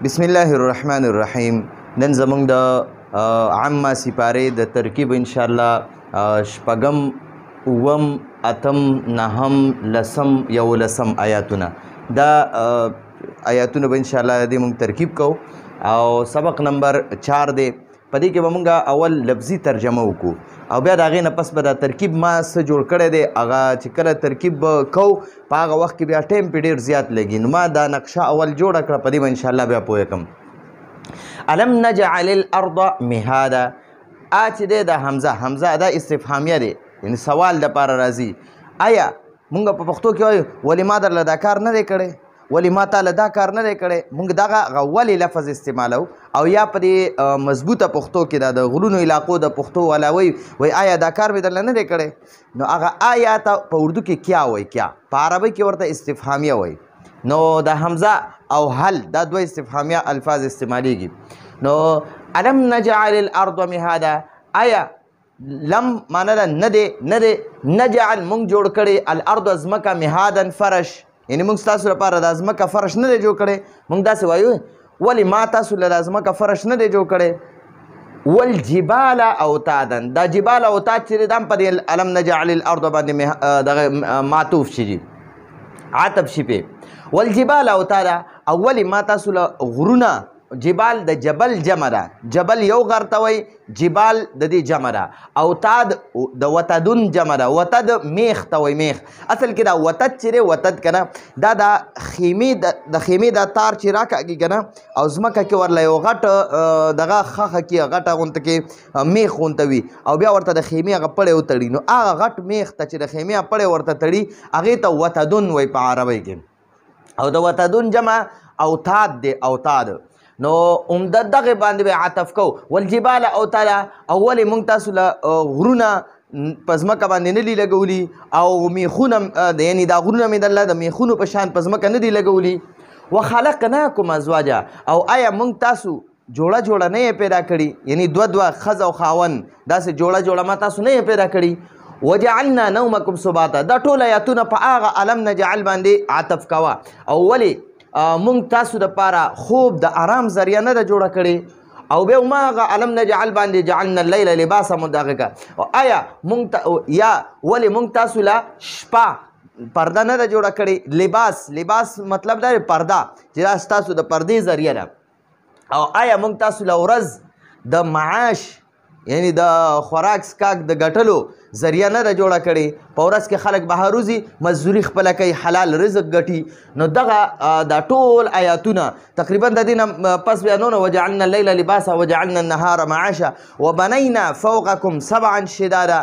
بسم الله الرحمن الرحیم. نن زمونږ د عامه سپارې د ترکیب انشاءالله شپږم، اووم، اتم، نهم، لسم، یولسم آیاتونه. دا آیاتونه به انشاءالله د دې مونږ ترکیب کوو او سبق نمبر 4 دی. په دې کې به مونږ اول لفظي ترجمه وکړو او بیا د هغې نه پس به دا ترکیب ما څه جوړ کړی دی هغه چې کله ترکیب به کوو په هغه وخت کې بیا ټایم پې ډېر زیات لګي، نو ما دا نقشه اول جوړه کړه، په دې به انشاءالله بیا پوه کړم. الم نجعل الارض مهادا، چې دی دا حمزه دا استفهامیه دی، یعنې سوال دپاره راځي. آیا مونږ په پښتو کې وایو ولې ما درله دا کار نه دی کړی، ولې ما تاله دا کار نه دی کړی، مونږ دغه ولې لفظ استعمالو. او یا په دې مضبوطه پښتو کې دا د غرونو علاقو د پښتو والا وایي آیا دا کار مې درله نه دی کړی، نو هغه آیا ته په اردو کې کیا وایي، کیا په عربي کې ورته استفهامیه وایي. نو د حمزه او هل دا دوه استفهامیه الفاظ استعمالیږي. نو الم نجعل الارض مهادا، آیا لم معنی ده نه دی نجعل مونږ جوړ کړی الارض ځمکه مهادا فرش، یعنې مونږ ستاسو لپاره د ځمکه فرش نه دی جوړ کړی. مونږ داسې وایو ولې ما تاسو له د ځمکه فرش نه دی جوړ کړی. والجبال اوتادا، دا جبال اوتاد چې دی دا هم په دې الم نجعل الارض باندې دغه معطوف شي، عطف شي پې. والجبال اوتادا، او ولې ما تاسو له غرونه، جبال د جبل جمع ده، جبل یو غر ته وایي، جبال د دې جمع ده. اوتاد د وتدون جمع ده، وتد میخ ته وایي، میخ. اصل کې دا وتد چې دی وتد که نه دا د خیمې دا تار چې راکاږي که نه او ځمکه کې ورله یو غټ دغه خښه کې غټه غونته کې میخ غونته وي او بیا ورته د خیمې هغه پړی وتړي، نو هغه غټ میخ ته چې د خیمې پړی ورته تړي هغې ته وتدون وایي په عربۍ کې. او د وتدون جمع اوتاد دی، اوتاد. نو عمده دغه باندې به عطف کو. والجبال اوتادا، او ولې مونږ تاسو له غرونه په ځمکه باندې نه دي لګولي او میخونه یعنې دا غرونه مې درله د میخونو په شان په ځمکه نه دي لګولي. وخلقناکم ازواجا، او آیا مونږ تاسو جوړه نه یې پیدا کړي، یعنې دوه ښځه او خاوند داسې جوړه ما تاسو نه یې پیدا کړي. وجعلنا نومکم سباتا، دا ټول آیاتونه په هغه الم نجعل باندې عطف کوه. او ولې مونږ تاسو دپاره خوب د آرام ذریعه نه ده جوړه کړې، او بیا ما هغه الم نجعل باندې جعلنا اللیل لباسا مدغه که. یا ولې مونږ تاسو له شپه پرده نه ده جوړه کړې، لباس مطلب دا پرده چې دا ستاسو د پردې ذریعه ده. او آیا مونږ تاسو له ورځ د معاش یعنی د خوراک سکاک د ګټلو ذریعه نه ده جوړه کړې، په ورځ کې خلک بهر وځي مزدوري خپله کوي حلال رزق ګټي. نو دغه دا ټول آیاتونه تقریبا د دې نه پس بیا نو وجعلنا اللیل لباسا وجعلنا النهار معاشا وبنینا فوقکم سبعا شدادا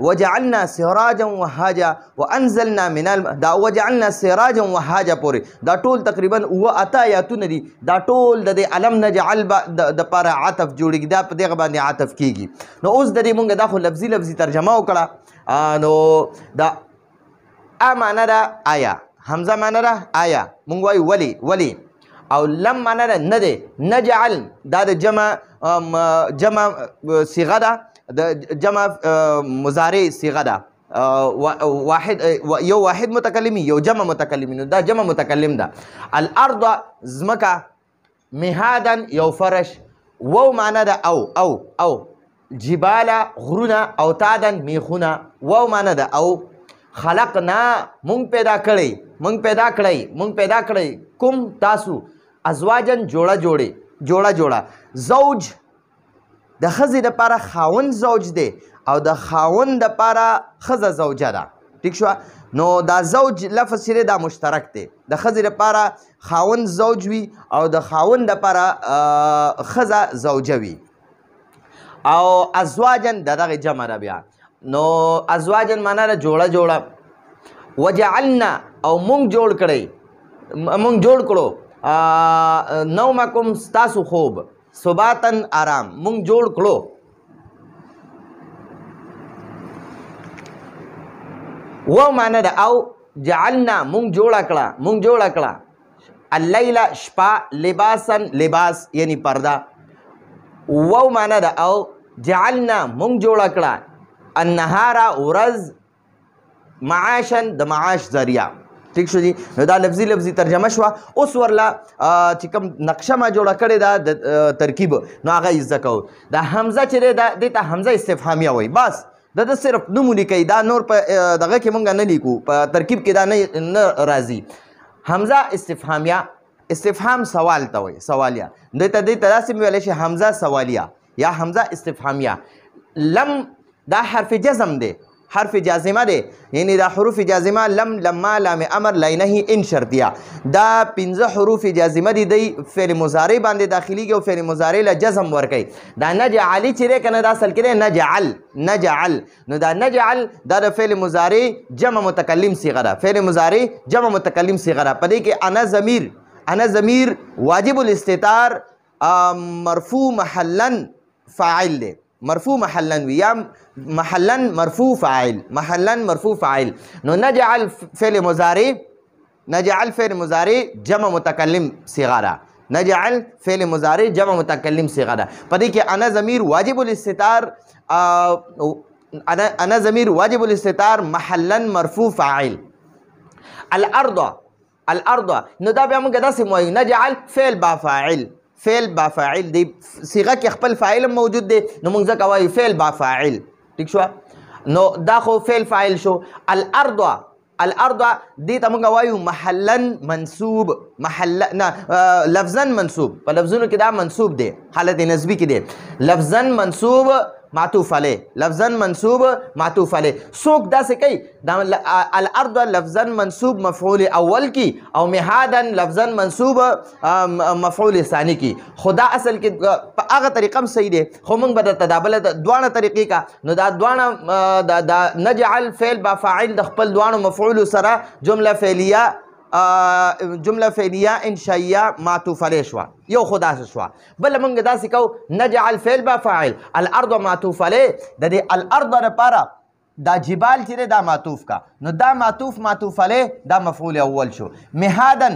وجعلنا سراجا وهاجا وانزلنا من دا وجعلنا سراجا وهاجا پورې دا ټول تقریبا اوه اته آیاتونه دي. دا ټول د دې الم نجعل دپاره عطف جوړېږي، دا په دغه باندې عطف کېږي. نو اوس د دې مونږ دا خو لفظي ترجمه وکړه. نو دا معنا ده آیا، حمزه معنا ده آیا، مونږ وایو ولې، او لم معنا ده نه دی، نجعل دا د جمع صیغه ده، د جمع مضارع صیغه ده، یو واحد متکلمی یو جمع متکلمی، نو دا جمع متکلم ده. الارض ځمکه، مهادن یو فرش، وو معنا ده او جبال غرونه، اوتادن میخونه، وو معنا ده او. خلقنا مونږ پیدا کړی کوم تاسو ازواجن جوړه. زوج د ښځې دپاره خاوند زوج دی او د خاوند دپاره ښځه زوجه ده، ټیک شوه. نو دا زوج لفظ چې دی دا مشترک دی، د ښځې دپاره خاوند زوج وي او د خاوند دپاره ښځه زوجه وي. او ازواجن د دغې جمع ده بیا. نو ازواجن معنا ده جوړه. وجعلنا، او مونږ جوړ کړو نومکم ستاسو خوب، سباتن آرام، مونږ جوړ کړو. و معنا ده او، جعلنا مونږ جوړه کړه اللیل شپه، لباسن لباس یعنی پرده. و معنا ده او، جعلنا مونږ جوړه کړه النهار ورځ، معاشن د معاش ذریعه. ٹھیک شو جی. نو دا لفظي ترجمه شوه. اوس ورله چې کوم نقشه ما جوړه کړې ده د ترکیب نو هغه یې زده کوو. دا حمزه چې دی دې ته حمزه استفهامیه وایي. بس د صرف نوم ولیکئ، دا نور په دغه کې مونږ نه لیکو، په ترکیب کې دا نه راځي. حمزه استفهامیه، استفهام سوال ته وایي، سوالیه. دې ته داسې ویلی شي حمزه سوالیه یا حمزه استفهامیه. لم دا حرف جزم دی، حرف جازمه دی، یعنی دا حروف جازمه لم، لما، لام امر، لینه، ان شرطیه. دا 15 حروف جازمه دي، دی فعل مضارع باندې داخليږي او فعل مضارع له جزم ورکوي. دا نجعلی چې دی کنه دا اصل کې دی نجعل، نجعل. نو دا نجعل دا د فعل مضارع جمع متکلم صيغه ده، فعل مضارع جمع متکلم صيغه ده. په دې کې انا ضمیر واجب الاستتار مرفوع محلا فاعل دی، مرفوع محلا وي یا محلا مرفوع فاعل، محلا مرفوع فاعل. نو نجعل فعل مضارع جمع متکلم صيغه ده، نجعل فعل مضارع جمع متکلم صيغه ده. په دې کې انا ضمیر واجب الاستتار، انا ضمیر واجب الاستتار محلا مرفوع فاعل. الارض نو دا بیا موږ داسې وایو نجعل فعل با فاعل، فعل با فاعل دی صيغه کې خپل فاعل موجود دی نو موږ ځکه وایو فعل با فاعل. ٹھیک شو. نو دا خو فعل فاعل شو. الارض دې ته موږ وایو محلا منصوب، لفظا منصوب. په لفظونو کې دا منصوب دی، حالت نسبی کې دی. لفظا منصوب معطوف علیه، لفظا منصوب معطوف علیه. څوک داسې کوي دا الارض لفظا منصوب مفعول اول کی او مهادا لفظا منصوب مفعول ثانی کی. خدا اصل کې په هغه طریقه هم صحیح دی، خو موږ به د تدابله دوانه طریقې کا. نو دا دوانه دا نجعل فعل با فاعل د خپل دوانو مفعول سره جمله فعلیه انشائیه معطوف علیه شوه. یو خو داسې شوه. بله موږ داسې کوو نجعل فعل با فاعل الارض معطوف علیه. د دې الارض لپاره دا جبال چې دی دا معطوف کا. نو دا معطوف علیه دا مفعول اول شو. مهادن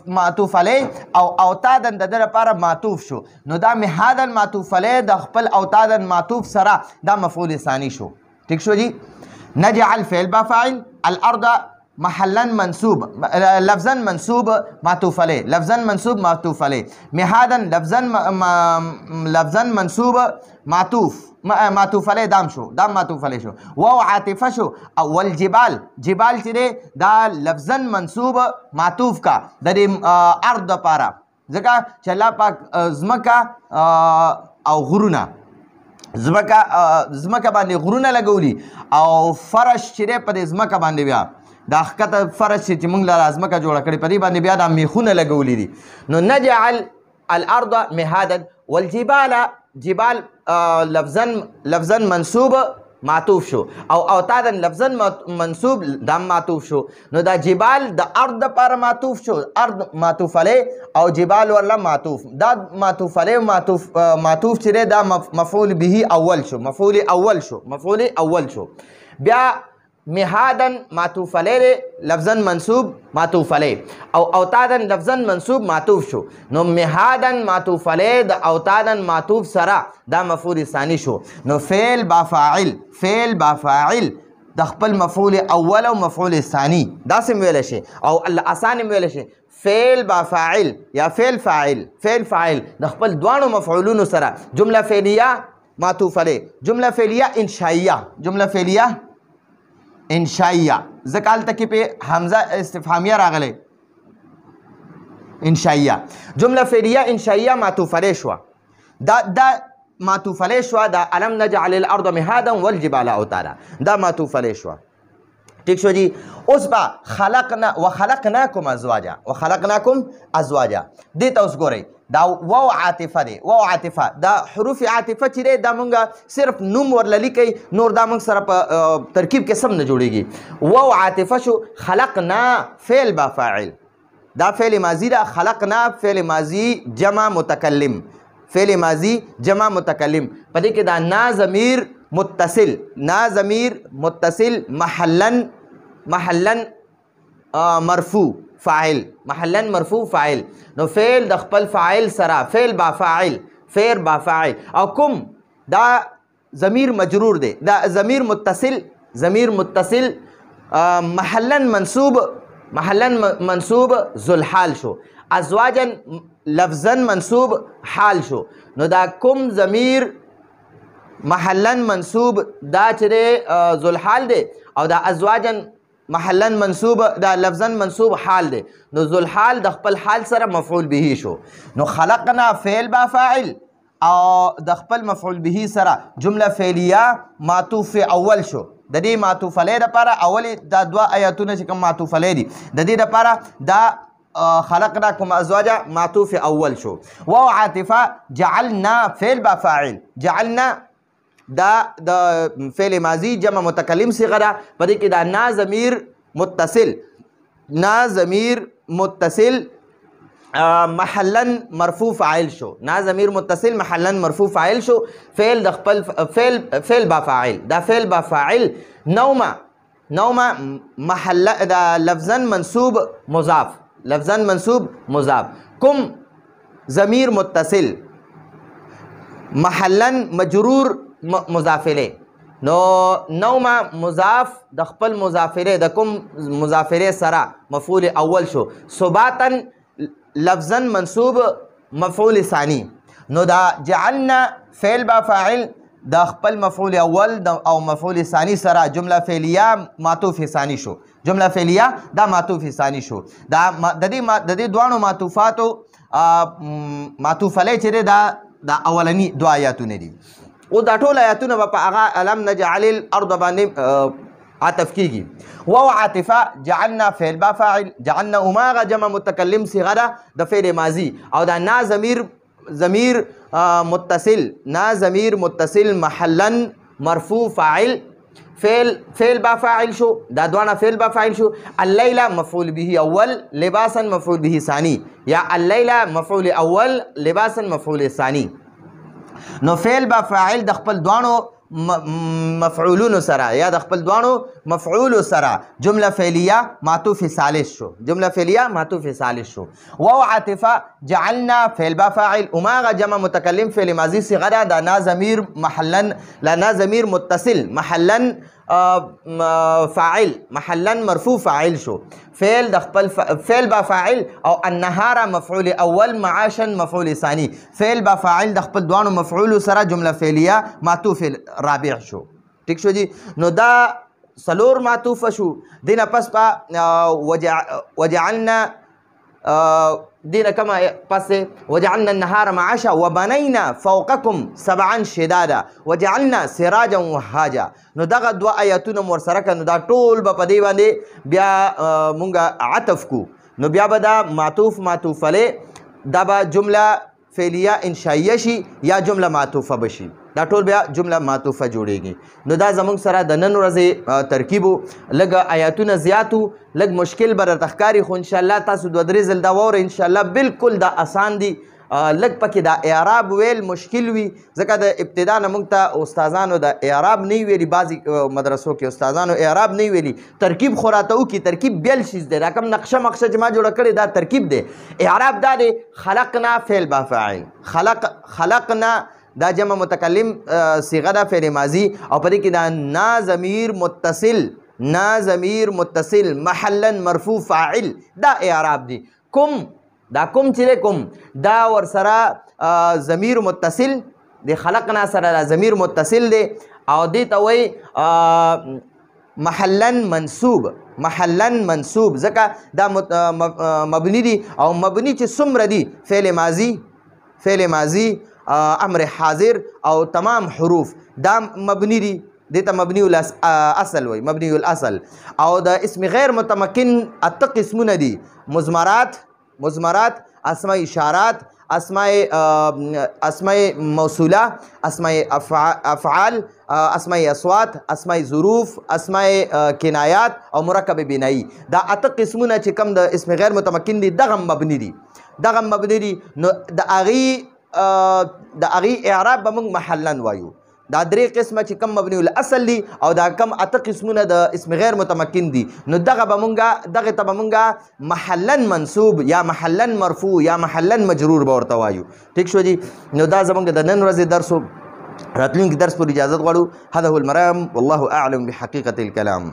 معطوف علیه او اوتادن د ده لپاره معطوف شو. نو دا مهادن معطوف علیه د خپل اوتادن معطوف سره دا مفعول ثانی شو. ٹھیک شو جی. نجعل فعل با فاعل الارض محلا منصوب لفظا منصوب معطوف علیه، لفظا منصوب معطوف علیه. مهادا لفظا منصوب معطوف علیه دام شو، دام معطوف علیه شو. واو عاطفه شو. اول جبال چې دی دا لفظا منصوب معطوف کا د دې ارض لپاره، ځکه چې الله پاک ځمکه او غرونه ځمکه باندې غرونه لګولي او فرش چې دی په دې ځمکه باندې بیا دا ښکته فرش چې موږ له ځمکه جوړه کړې په دې باندې بیا دا میخونه لګولي دي. نو نجعل الارض مهادا والجبال جبال لفظا منصوب معطوف شو او اوتادا لفظا منصوب دام معطوف شو. نو دا جبال د ارض لپاره معطوف شو، ارض معطوف علیه او جبال ورله معطوف. دا معطوف علیه معطوف چې دی دا مفعول به اول شو، مفعول اول شو. بیا مهادن معطوف علیه لفظا منصوب معطوف علیه او اوتادن لفظا منصوب معطوف شو. نو مهادن معطوف علیه د اوتادن معطوف سره دا مفعول ثانی شو. نو فعل با فاعل د خپل مفعول اول او مفعول ثانی داسې ویلی شي او اسان ویلی شي. فعل با فاعل یا فعل فاعل د خپل دوانو مفعولونو سره جمله فعلیه معطوف علیه، جمله فعلیه انشائیه ځکه هلته کې پې حمزه استفهامیه راغلی انشائیه. جمله فعلیه انشائیه معطوف علیه شوه. دا معطوف علیه شوه. دا الم نجعل الارض مهادا والجبال اوتادا دا معطوف علیه شوه. ٹھیک شو جی. اوس با وخلقناکم ازواجا دې ته اوس ګورئ دا واو عاطفه دی. واو عاطفه دا حروف عاطفه چې دی دا مونږ صرف نوم ورله لیکئ، نور دا مونږ سره په ترکیب کې سم نه جوړیږي. واو عاطفه شو. خلقنا فعل با فاعل دا فعل ماضی دا. خلقنا فعل ماضی جمع متکلم، فعل ماضی جمع متکلم. په دې کې دا نا ضمیر متصل محلا مرفوع فاعل، محلا مرفوع فاعل. نو فعل د خپل فاعل سره فعل با فاعل او کوم دا ضمیر مجرور دی، دا ضمیر متصل محلا منصوب محلن منصوب ذوالحال شو. ازواجن لفظن منصوب حال شو. نو دا کوم ضمیر محلن منصوب دا چې ذوالحال دی او دا ازواجن محلن منصوب دا لفظن منصوب حال دی. نو ذوالحال د خپل حال سره مفعول به شو. نو خلقنا فعل با فاعل او د خپل مفعول به سره جمله فعلیه معطوف اول شو. د دې معطوف علیه لپاره اول دا دوه آیاتونه چې کوم معطوف علیه دي د دې لپاره دا خلقناکم ازواجا معطوف اول شو. واو عاطفه جعلنا فعل با فاعل. جعلنا دا د فعل ماضی جمع متکلم صیغه ده. په دې کې دا نا ضمیر متصل نا ضمیر متصل محلن مرفوع فاعل شو. نا ضمیر متصل محلن مرفوع فاعل شو. فعل د خپل فعل با فاعل. دا فعل با فاعل نوما محل دا لفظن منصوب مضاف. لفظن منصوب مضاف. کم ضمیر متصل محلن مجرور مضاف الیه. نو نوما مضاف د خپل مضاف الیه د کوم مضاف الیه سره مفعول اول شو. ثباتن لفظن منصوب مفعول ثانی. نو دا جعلنا فعل با فاعل د خپل مفعول اول او مفعول ثانی سره جمله فعلیه معطوف ثانی شو. جمله فعلیه دا معطوف ثانی شو. دا د دې دوانو معطوفاتو معطوف علیه چې دا اولنی دو آیاتونه دي. او دا ټول آیاتونه په هغه الم نجعل الارض باندې عطف کیږي. واو عاطفه جعلنا فعل با فاعل. جعلنا اماغه جمع متکلم صیغه ده د فعل ماضی او دا نا ضمیر متصل نا ضمیر متصل محلن مرفوع فاعل. فعل با فاعل شو. دا دوانه فعل با فاعل شو. اللیل مفعول به اول لباسا مفعول به ثانی یا اللیل مفعول اول لباسا مفعول ثانی. نو فعل با فاعل د خپل دوانو مفعولون سره یا د خپل دوانو مفعول سره جمله فعلیه معطوف ثالث شو. جمله فعلیه معطوف ثالث شو. واو عاطفه جعلنا فعل با فاعل اماغه جمع متکلم فعل ماضی صیغه ده. دا نا ضمیر محلن لا نا ضمیر متصل محلن فاعل محلن مرفوع فاعل شو. فعل د خپل فعل با فاعل او النهار مفعول اول معاشا مفعول ثانی. فعل با فاعل د خپل دوانو مفعول سره جمله فعلیه معطوف رابع شو. ٹھیک شو جی. نو دا سلور معطوف شو. دینه پس وجعلنا دینه کما پس وجعلنا النهار معاشا وبنينا فوقكم سبعا شدادا وجعلنا سراجا وهاجا. نو دغه دوه آیاتونه مور سره کنو دا ټول په دې باندې بیا مونږه عطف کو. نو بیا به دا معطوف علیه دا به جمله فعلیه انشائیه شي یا جمله معطوفه بشي. دا ټول بیا جمله معطوفه جوړیږي. نو دا زمونږ سره د نن ورځې ترکیبو لږ آیاتونه زیاتو لږ مشکل به درته ښکاري خو انشاءالله تاسو دوه درې ځل دا واورئ انشاءالله بالکل دا اسان دي. لږ پکې دا اعراب ویل مشکل وي ځکه د ابتدا نه موږ ته استادانو د اعراب نه ویلي. بعضې مدرسو کې استادانو اعراب نه ویلي. ترکیب خو راته وکړي. ترکیب بیل شیز دی. دا کوم نقشه مقشه چې ما جوړه کړې دا ترکیب دی. اعراب دا دی خلقنا فعل با فاعل. خلقنا دا جمع متکلم صیغه ده فعل ماضی او په دې کې دا نا ضمیر متصل محلا مرفوع فاعل دا اعراب دی. دا کوم چې کوم دا ور سره ضمیر متصل دی. خلقنا سره دا ضمیر متصل دی او دې ته وایي محلن منصوب ځکه دا مبني دي او مبني چې څومره دي فعل ماضی امر حاضر او تمام حروف دا مبني دي. دیتا مبنی الاصل وی مبنی الاصل. او دا اسم غیر متمکن اته قسمونه دي. مضمرات اسماء اشارات اسماء موصوله اسماء افعال اسماء اصوات اسماء ظروف اسماء کنایات او مرکب بنایی. دا اته قسمونه چې کم د اسم غیر متمکن دي دغه مبني دي. نو د اغي اعراب به موږ محلن وایو. دا درې قسمه چې کم مبني الاصل دي او دا کم اته قسمونه د اسم غیر متمکن دي نو دغه ته به مونږه محلن منصوب یا محلن مرفوع یا محلن مجرور به ورته وایو. ٹھیک شو جی. نو دا زمونږ د نن ورځې درس راتلونکي درس پر اجازت غواړو. هذا هو المرام والله اعلم بحقیقة الكلام.